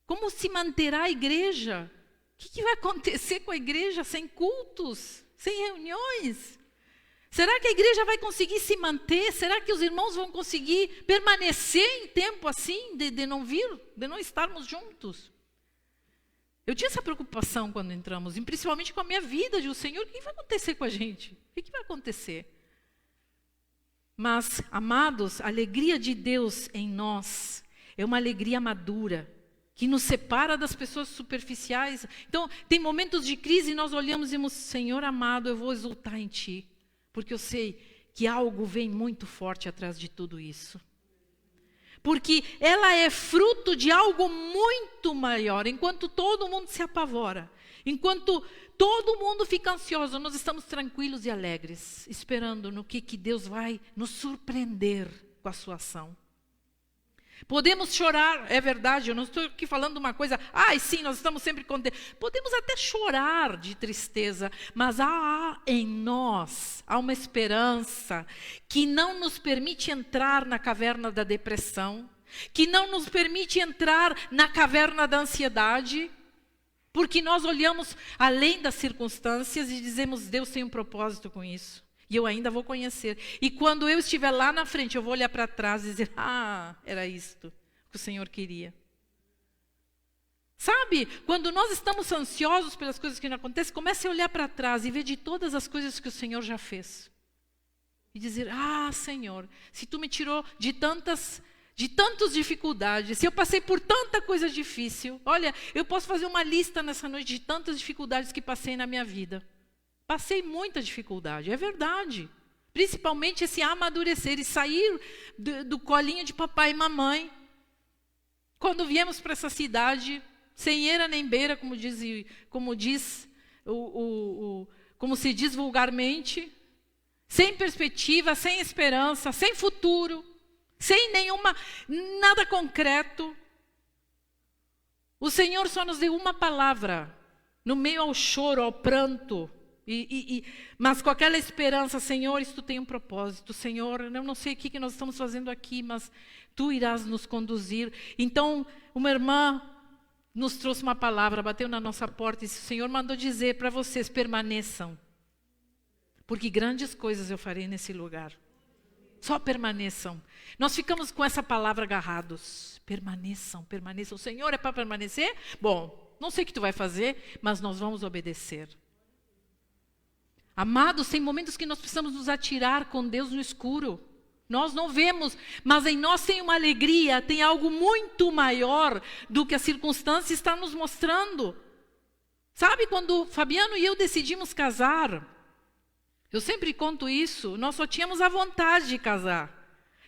S1: Como se manterá a igreja? O que vai acontecer com a igreja sem cultos, sem reuniões? Será que a igreja vai conseguir se manter? Será que os irmãos vão conseguir permanecer em tempo assim, de não vir, de não estarmos juntos? Eu tinha essa preocupação quando entramos, e principalmente com a minha vida, de o Senhor, o que vai acontecer com a gente? O que vai acontecer? Mas, amados, a alegria de Deus em nós é uma alegria madura, que nos separa das pessoas superficiais. Então, tem momentos de crise e nós olhamos e dizemos, Senhor amado, eu vou exultar em Ti, porque eu sei que algo vem muito forte atrás de tudo isso. Porque ela é fruto de algo muito maior. Enquanto todo mundo se apavora, enquanto todo mundo fica ansioso, nós estamos tranquilos e alegres, esperando no que Deus vai nos surpreender com a sua ação. Podemos chorar, é verdade, eu não estou aqui falando uma coisa, sim, nós estamos sempre contentes. Podemos até chorar de tristeza, mas há em nós, há uma esperança que não nos permite entrar na caverna da depressão, que não nos permite entrar na caverna da ansiedade, porque nós olhamos além das circunstâncias e dizemos, Deus tem um propósito com isso. E eu ainda vou conhecer. E quando eu estiver lá na frente, eu vou olhar para trás e dizer, era isto que o Senhor queria. Sabe, quando nós estamos ansiosos pelas coisas que não acontecem, comece a olhar para trás e ver de todas as coisas que o Senhor já fez. E dizer, Senhor, se Tu me tirou de tantas dificuldades, se eu passei por tanta coisa difícil, olha, eu posso fazer uma lista nessa noite de tantas dificuldades que passei na minha vida. Passei muita dificuldade, é verdade. Principalmente esse amadurecer e sair do colinho de papai e mamãe. Quando viemos para essa cidade, sem eira nem beira, como se diz vulgarmente, sem perspectiva, sem esperança, sem futuro, sem nada concreto. O Senhor só nos deu uma palavra, no meio ao choro, ao pranto, mas com aquela esperança, Senhor, isso tem um propósito, Senhor, eu não sei o que nós estamos fazendo aqui, mas Tu irás nos conduzir. Então, uma irmã nos trouxe uma palavra, bateu na nossa porta e disse, o Senhor mandou dizer para vocês, permaneçam, porque grandes coisas eu farei nesse lugar. Só permaneçam. Nós ficamos com essa palavra agarrados. Permaneçam, permaneçam. O Senhor é para permanecer? Bom, não sei o que Tu vai fazer, mas nós vamos obedecer. Amados, tem momentos que nós precisamos nos atirar com Deus no escuro. Nós não vemos, mas em nós tem uma alegria, tem algo muito maior do que a circunstância está nos mostrando. Sabe, quando Fabiano e eu decidimos casar, eu sempre conto isso, nós só tínhamos a vontade de casar.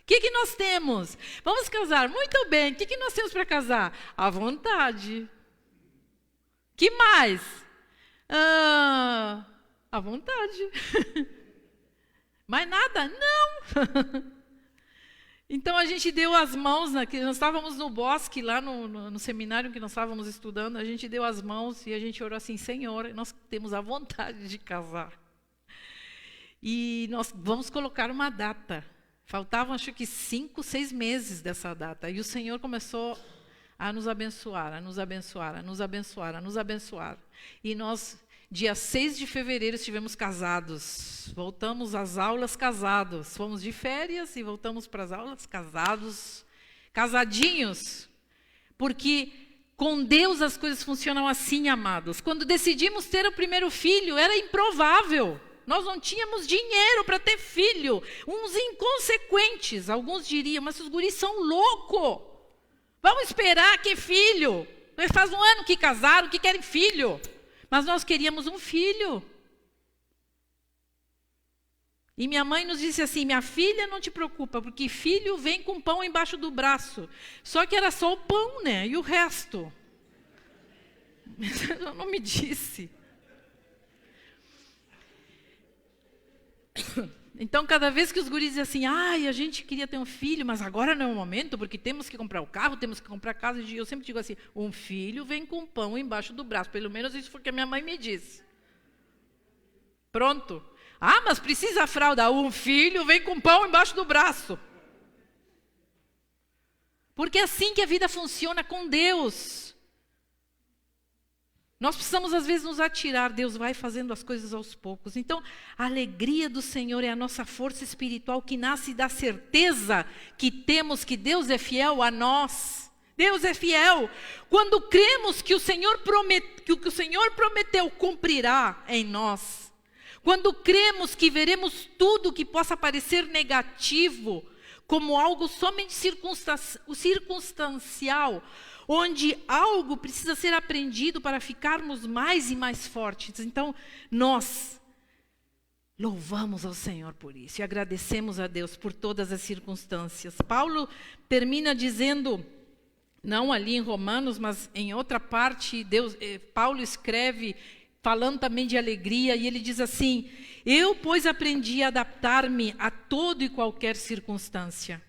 S1: O que nós temos? Vamos casar, muito bem, o que nós temos para casar? A vontade. Que mais? À vontade. Mais nada? Não. Então a gente deu as mãos, nós estávamos no bosque, lá no seminário que nós estávamos estudando, a gente deu as mãos e a gente orou assim, Senhor, nós temos a vontade de casar. E nós vamos colocar uma data. Faltavam acho que 5, 6 meses dessa data. E o Senhor começou a nos abençoar, a nos abençoar, a nos abençoar, a nos abençoar. E nós Dia 6 de fevereiro estivemos casados. Voltamos às aulas casados. Fomos de férias e voltamos para as aulas casados. Casadinhos. Porque com Deus as coisas funcionam assim, amados. Quando decidimos ter o primeiro filho, era improvável. Nós não tínhamos dinheiro para ter filho. Uns inconsequentes. Alguns diriam, mas os guris são loucos. Vamos esperar que filho? Faz um ano que casaram, que querem filho. Mas nós queríamos um filho. E minha mãe nos disse assim, minha filha, não te preocupa, porque filho vem com pão embaixo do braço. Só que era só o pão, né? E o resto? Ela não me disse. Então, cada vez que os guris diziam assim, a gente queria ter um filho, mas agora não é o momento, porque temos que comprar o carro, temos que comprar a casa. E eu sempre digo assim, um filho vem com pão embaixo do braço. Pelo menos isso foi o que a minha mãe me disse. Pronto. Mas precisa a fralda. Um filho vem com pão embaixo do braço. Porque é assim que a vida funciona com Deus. Nós precisamos, às vezes, nos atirar. Deus vai fazendo as coisas aos poucos. Então, a alegria do Senhor é a nossa força espiritual que nasce da certeza que temos que Deus é fiel a nós. Deus é fiel. Quando cremos que o Senhor prometeu cumprirá em nós. Quando cremos que veremos tudo que possa parecer negativo como algo somente circunstancial, onde algo precisa ser aprendido para ficarmos mais e mais fortes. Então, nós louvamos ao Senhor por isso e agradecemos a Deus por todas as circunstâncias. Paulo termina dizendo, não ali em Romanos, mas em outra parte, Paulo escreve falando também de alegria, e ele diz assim, eu, pois, aprendi a adaptar-me a toda e qualquer circunstância.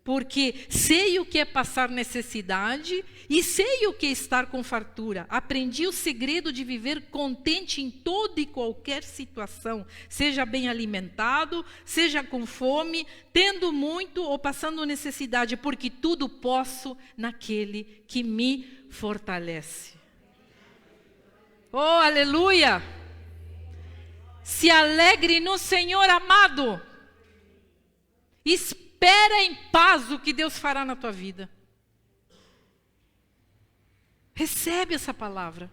S1: Porque sei o que é passar necessidade e sei o que é estar com fartura. Aprendi o segredo de viver contente em toda e qualquer situação, seja bem alimentado, seja com fome, tendo muito ou passando necessidade, porque tudo posso naquele que me fortalece. Oh, aleluia! Se alegre no Senhor, amado. Espera em paz o que Deus fará na tua vida. Recebe essa palavra.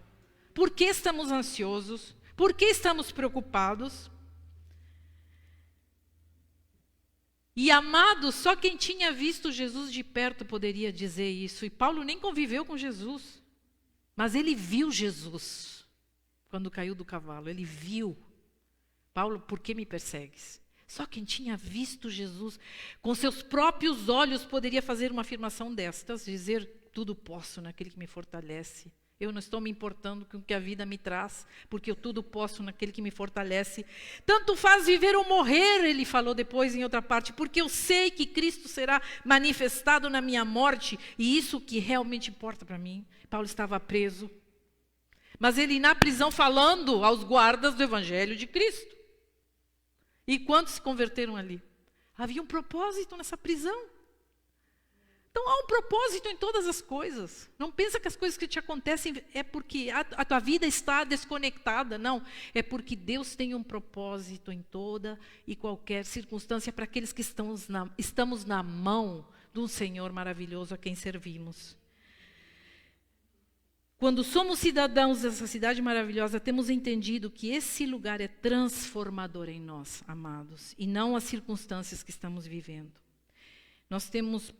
S1: Por que estamos ansiosos? Por que estamos preocupados? E amado, só quem tinha visto Jesus de perto poderia dizer isso. E Paulo nem conviveu com Jesus. Mas ele viu Jesus quando caiu do cavalo. Ele viu. Paulo, por que me persegues? Só quem tinha visto Jesus com seus próprios olhos poderia fazer uma afirmação destas, dizer, tudo posso naquele que me fortalece. Eu não estou me importando com o que a vida me traz, porque eu tudo posso naquele que me fortalece. Tanto faz viver ou morrer, ele falou depois em outra parte, porque eu sei que Cristo será manifestado na minha morte, e isso que realmente importa para mim. Paulo estava preso, mas ele na prisão falando aos guardas do Evangelho de Cristo. E quantos se converteram ali? Havia um propósito nessa prisão. Então há um propósito em todas as coisas. Não pensa que as coisas que te acontecem é porque a tua vida está desconectada. Não, é porque Deus tem um propósito em toda e qualquer circunstância para aqueles que estamos na mão de um Senhor maravilhoso a quem servimos. Quando somos cidadãos dessa cidade maravilhosa, temos entendido que esse lugar é transformador em nós, amados, e não as circunstâncias que estamos vivendo. Nós temos,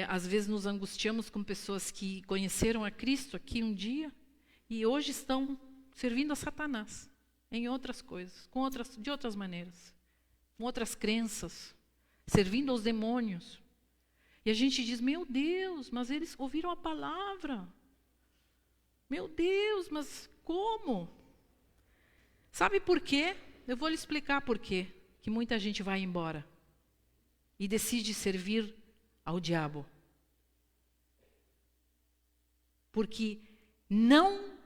S1: às vezes nos angustiamos com pessoas que conheceram a Cristo aqui um dia e hoje estão servindo a Satanás em outras coisas, de outras maneiras, com outras crenças, servindo aos demônios. E a gente diz, meu Deus, mas eles ouviram a palavra. Meu Deus, mas como? Sabe por quê? Eu vou lhe explicar por quê que muita gente vai embora e decide servir ao diabo. Porque não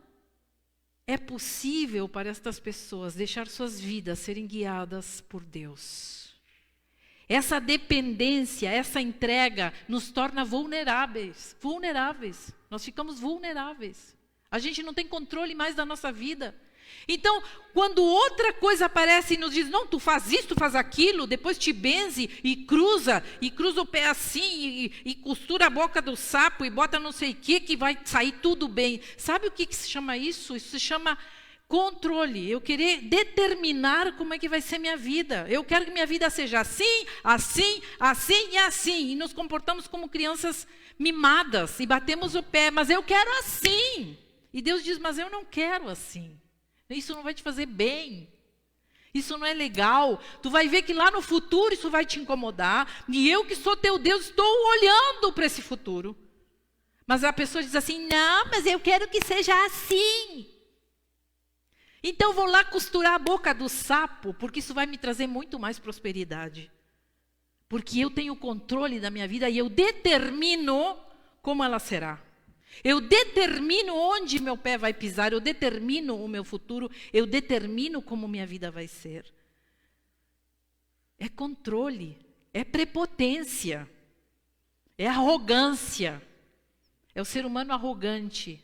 S1: é possível para estas pessoas deixar suas vidas serem guiadas por Deus. Essa dependência, essa entrega nos torna vulneráveis. Nós ficamos vulneráveis. A gente não tem controle mais da nossa vida. Então, quando outra coisa aparece e nos diz, não, tu faz isso, tu faz aquilo, depois te benze e cruza o pé assim e costura a boca do sapo e bota não sei o que vai sair tudo bem. Sabe o que se chama isso? Isso se chama controle. Eu querer determinar como é que vai ser minha vida. Eu quero que minha vida seja assim, assim, assim e assim. E nos comportamos como crianças mimadas e batemos o pé, mas eu quero assim. E Deus diz, mas eu não quero assim. Isso não vai te fazer bem. Isso não é legal. Tu vai ver que lá no futuro isso vai te incomodar. E eu que sou teu Deus estou olhando para esse futuro. Mas a pessoa diz assim, não, mas eu quero que seja assim. Então vou lá costurar a boca do sapo, porque isso vai me trazer muito mais prosperidade. Porque eu tenho o controle da minha vida e eu determino como ela será. Eu determino onde meu pé vai pisar, eu determino o meu futuro, eu determino como minha vida vai ser. É controle, é prepotência, é arrogância. É o ser humano arrogante,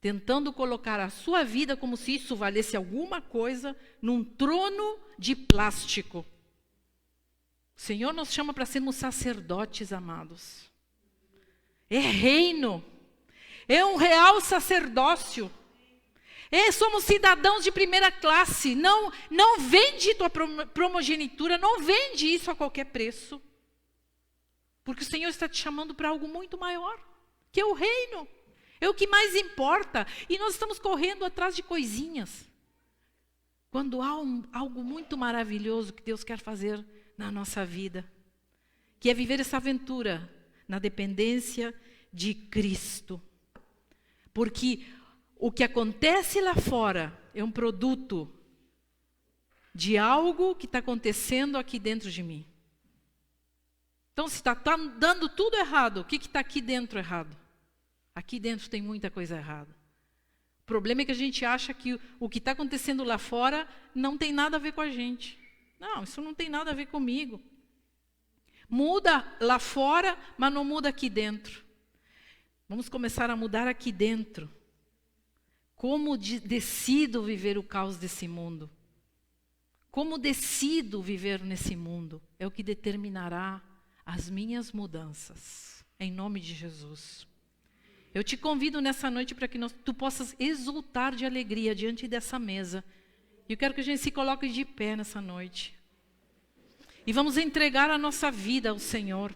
S1: tentando colocar a sua vida como se isso valesse alguma coisa num trono de plástico. O Senhor nos chama para sermos sacerdotes, amados. É reino. É um real sacerdócio. Somos cidadãos de primeira classe. Não vende tua primogenitura, não vende isso a qualquer preço. Porque o Senhor está te chamando para algo muito maior, que é o reino. É o que mais importa. E nós estamos correndo atrás de coisinhas. Quando há algo muito maravilhoso que Deus quer fazer na nossa vida, que é viver essa aventura na dependência de Cristo. Porque o que acontece lá fora é um produto de algo que está acontecendo aqui dentro de mim. Então, se está dando tudo errado, o que está aqui dentro errado? Aqui dentro tem muita coisa errada. O problema é que a gente acha que o que está acontecendo lá fora não tem nada a ver com a gente. Não, isso não tem nada a ver comigo. Muda lá fora, mas não muda aqui dentro. Vamos começar a mudar aqui dentro. Como decido viver o caos desse mundo? Como decido viver nesse mundo? É o que determinará as minhas mudanças. Em nome de Jesus. Eu te convido nessa noite para que tu possas exultar de alegria diante dessa mesa. E eu quero que a gente se coloque de pé nessa noite. E vamos entregar a nossa vida ao Senhor.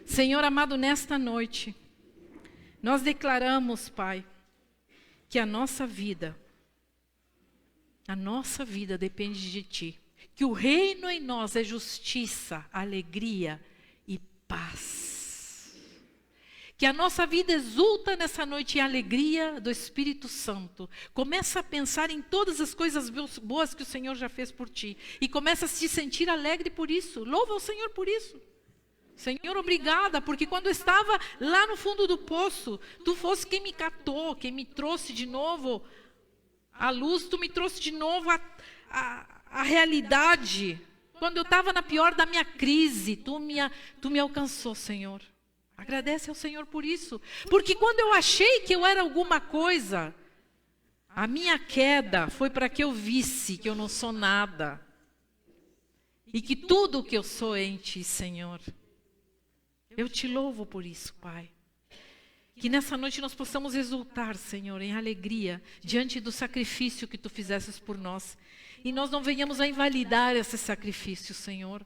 S1: Senhor amado, nesta noite, nós declaramos, Pai, que a nossa vida depende de Ti. Que o reino em nós é justiça, alegria e paz. Que a nossa vida exulta nessa noite em alegria do Espírito Santo. Começa a pensar em todas as coisas boas que o Senhor já fez por ti. E começa a se sentir alegre por isso. Louva o Senhor por isso. Senhor, obrigada, porque quando eu estava lá no fundo do poço, Tu fosse quem me catou, quem me trouxe de novo à luz, Tu me trouxe de novo à realidade. Quando eu estava na pior da minha crise, Tu me alcançou, Senhor. Agradece ao Senhor por isso. Porque quando eu achei que eu era alguma coisa, a minha queda foi para que eu visse que eu não sou nada. E que tudo o que eu sou é em Ti, Senhor. Eu Te louvo por isso, Pai. Que nessa noite nós possamos exultar, Senhor, em alegria, diante do sacrifício que Tu fizesses por nós. E nós não venhamos a invalidar esse sacrifício, Senhor.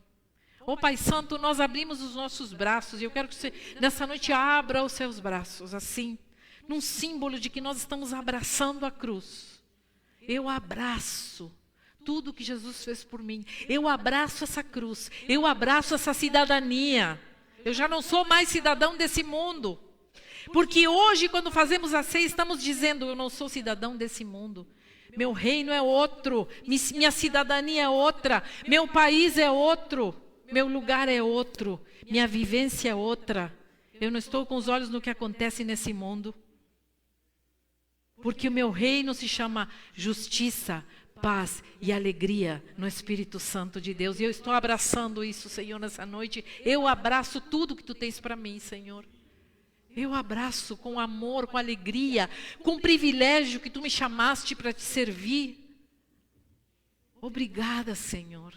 S1: Ó Pai Santo, nós abrimos os nossos braços, e eu quero que você, nessa noite, abra os seus braços, assim, num símbolo de que nós estamos abraçando a cruz. Eu abraço tudo que Jesus fez por mim. Eu abraço essa cruz. Eu abraço essa cidadania. Eu já não sou mais cidadão desse mundo. Porque hoje, quando fazemos a ceia, estamos dizendo, eu não sou cidadão desse mundo. Meu reino é outro, minha cidadania é outra, meu país é outro, meu lugar é outro, minha vivência é outra. Eu não estou com os olhos no que acontece nesse mundo. Porque o meu reino se chama justiça, paz e alegria no Espírito Santo de Deus. E eu estou abraçando isso, Senhor, nessa noite. Eu abraço tudo que Tu tens para mim, Senhor. Eu abraço com amor, com alegria, com o privilégio que tu me chamaste para te servir. Obrigada, Senhor.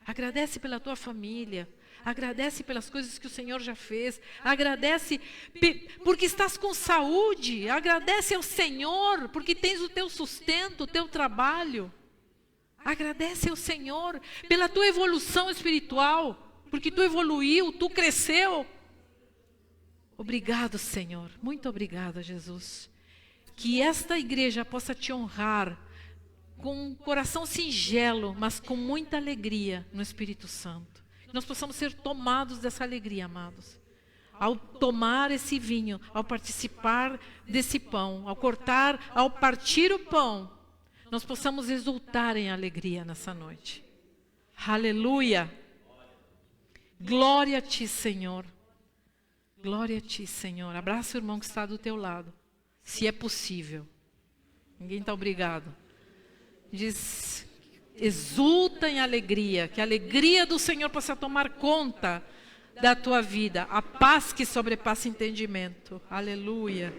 S1: Agradece pela tua família. Agradece pelas coisas que o Senhor já fez. Agradece porque estás com saúde. Agradece ao Senhor porque tens o teu sustento, o teu trabalho. Agradece ao Senhor pela tua evolução espiritual, porque tu evoluiu, tu cresceu. Obrigado, Senhor. Muito obrigada, Jesus. Que esta igreja possa te honrar com um coração singelo, mas com muita alegria no Espírito Santo. Que nós possamos ser tomados dessa alegria, amados. Ao tomar esse vinho, ao participar desse pão, ao partir o pão, nós possamos exultar em alegria nessa noite. Aleluia! Glória a ti, Senhor. Glória a ti, Senhor. Abraça o irmão que está do teu lado, se é possível. Ninguém está obrigado. Diz, exulta em alegria, que a alegria do Senhor possa tomar conta da tua vida. A paz que sobrepassa entendimento. Aleluia.